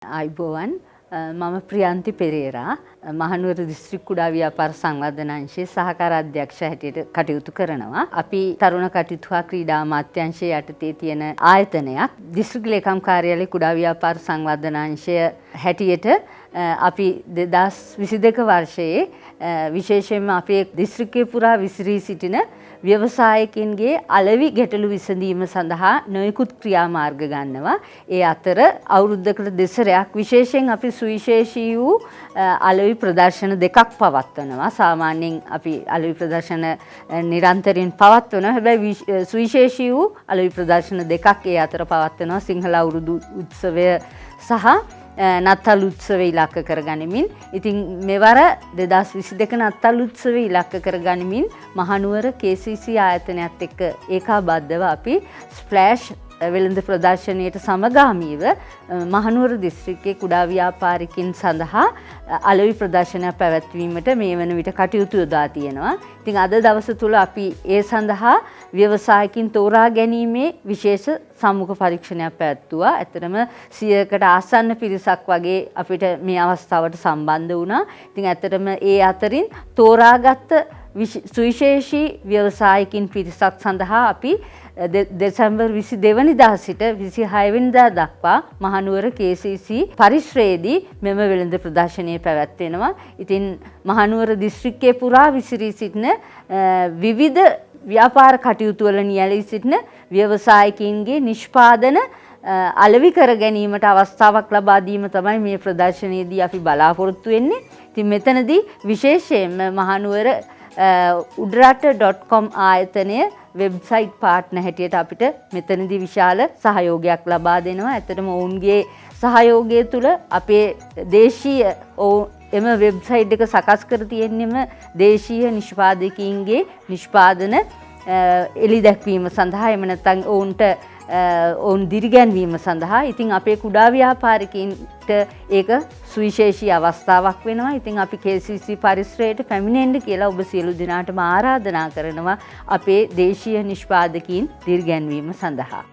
අයිබෝවන් මම ප්‍රියන්ති පෙරේරා මහනුවර දිස්ත්‍රික් කුඩා ව්‍යාපාර සංවර්ධන අංශයේ සහකාර අධ්‍යක්ෂ හැටියට කටයුතු කරනවා. අපි තරුණ කටයුතු හා ක්‍රීඩා අමාත්‍යාංශයේ යටතේ තියෙන ආයතනයක්. දිස්ත්‍රික් ලේකම් කාර්යාලයේ කුඩා ව්‍යාපාර සංවර්ධන අංශය හැටියට අපි 2022 වර්ෂයේ විශේෂයෙන්ම අපේ දිස්ත්‍රික්කයේ පුරා විසිරී සිටින ව්‍යවසායකින්ගේ අලෙවි ගැටලු විසඳීම සඳහා නොයෙකුත් ක්‍රියාමාර්ග ගන්නවා. ඒ අතර අවුරුද්දකට දෙසරයක් විශේෂයෙන් අපි සුවිශේෂී වූ අලෙවි ප්‍රදර්ශන දෙකක් පවත්වනවා. සාමාන්‍යයෙන් අපි අලෙවි ප්‍රදර්ශන නිරන්තරයෙන් පවත්වනවා. හැබැයි සුවිශේෂී වූ අලෙවි ප්‍රදර්ශන දෙකක් ඒ අතර පවත්වනවා. සිංහල අවුරුදු උත්සවය සහ නත්තල් උත්සවය ඉලක්ක කරගනිමින්. ඉතින් මෙවර 2022 නත්තල් උත්සවය ඉලක්ක කරගනිමින් මහනුවර KCC ආයතනයත් එක්ක ඒකාබද්ධව අපි ස්ප්ලෑෂ් වෙළඳ ප්‍රදර්ශනයට සමගාමීව මහනුවර දිස්ත්‍රික්කයේ කුඩා ව්‍යාපාරිකින් සඳහා අලෙවි ප්‍රදර්ශනයක් පැවැත්වීමට මේ වන විට කටයුතු යොදා තියෙනවා. ඉතින් අද දවස තුල අපි ඒ සඳහා ව්‍යවසායකින් තෝරා ගැනීමේ විශේෂ සම්මුඛ පරීක්ෂණයක් පැවැත්වුවා. ඇත්තටම 100කට ආසන්න පිරිසක් වගේ අපිට මේ අවස්ථාවට සම්බන්ධ වුණා. ඉතින් ඇත්තටම ඒ අතරින් තෝරාගත් සුවිශේෂී ව්‍යවසායකින් පිරිසක් සඳහා අපි දෙසැම්බර් 22 වෙනිදා සිට 26 වෙනිදා දක්වා මහනුවර KCC පරිශ්‍රයේදී මෙම වෙළඳ ප්‍රදර්ශනය පැවැත්වෙනවා. ඉතින් මහනුවර දිස්ත්‍රික්කයේ පුරා විසිරී සිටින විවිධ ව්‍යාපාර කටයුතු වල නියැලී සිටින ව්‍යවසායකින්ගේ නිෂ්පාදන අලෙවි කර ගැනීමට අවස්ථාවක් ලබා දීම තමයි මේ ප්‍රදර්ශනයේදී අපි බලාපොරොත්තු වෙන්නේ. ඉතින් මෙතනදී විශේෂයෙන්ම මහනුවර Udarata.com ආයතනය වෙබ්සයිට් පාර්ට්නර් හැටියට අපිට මෙතනදී විශාල සහයෝගයක් ලබා දෙනවා. ඇත්තටම ඔවුන්ගේ සහයෝගය තුළ අපේ දේශීය එම වෙබ්සයිට් එක සකස් කර තියෙන්නේම දේශීය නිෂ්පාදකයින්ගේ නිෂ්පාදන එළි දැක්වීම සඳහා එම නැත්නම් ඔවුන් දිරිගැන්වීම සඳහා. ඉතින් අපේ කුඩා ව්‍යාපාරිකයින්ට ඒක සුවිශේෂී අවස්ථාවක් වෙනවා. ඉතින් අපි KCC පරිශ්‍රයට පැමිණෙන්න කියලා ඔබ සියලු දෙනාටම ආරාධනා කරනවා අපේ දේශීය නිෂ්පාදකයින් දිරිගැන්වීම සඳහා.